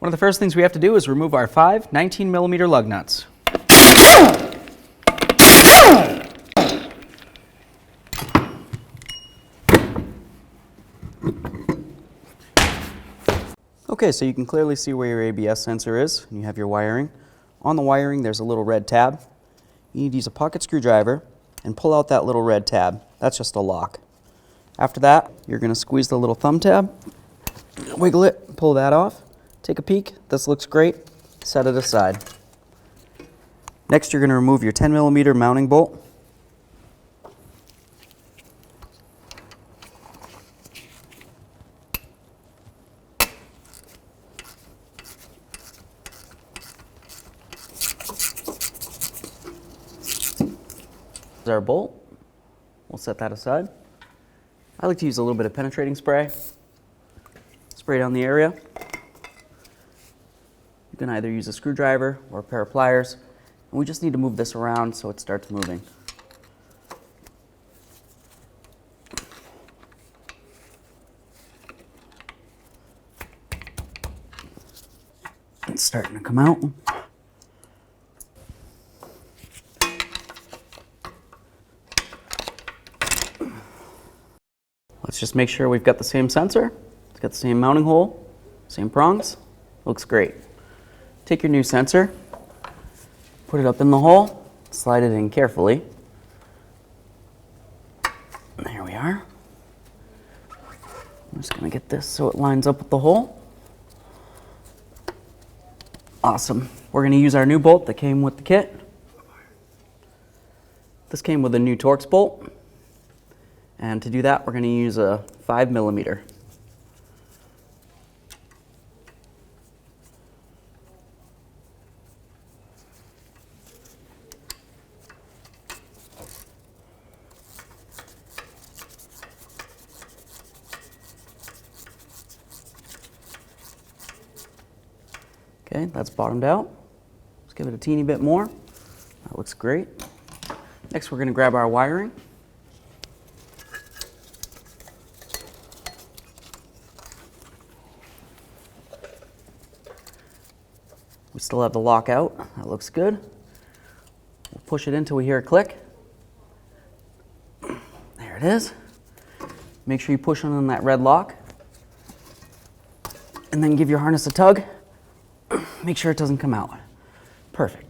One of the first things we have to do is remove our 5 19mm lug nuts. Okay, so you can clearly see where your ABS sensor is, and you have your wiring. On the wiring, there's a little red tab. You need to use a pocket screwdriver and pull out that little red tab. That's just a lock. After that, you're going to squeeze the little thumb tab, wiggle it, pull that off, take a peek. This looks great. Set it aside. Next, you're going to remove your 10mm mounting bolt. Here's our bolt. We'll set that aside. I like to use a little bit of penetrating spray. Spray down the area. You can either use a screwdriver or a pair of pliers. And we just need to move this around so it starts moving. It's starting to come out. Let's just make sure we've got the same sensor. It's got the same mounting hole, same prongs. Looks great. Take your new sensor, put it up in the hole, slide it in carefully. There we are. I'm just going to get this so it lines up with the hole. Awesome. We're going to use our new bolt that came with the kit. This came with a new Torx bolt. And to do that, we're going to use a 5mm. Okay, that's bottomed out. Let's give it a teeny bit more. That looks great. Next, we're going to grab our wiring. We still have the lock out. That looks good. We'll push it in until we hear a click. There it is. Make sure you push on that red lock. And then give your harness a tug. Make sure it doesn't come out. Perfect.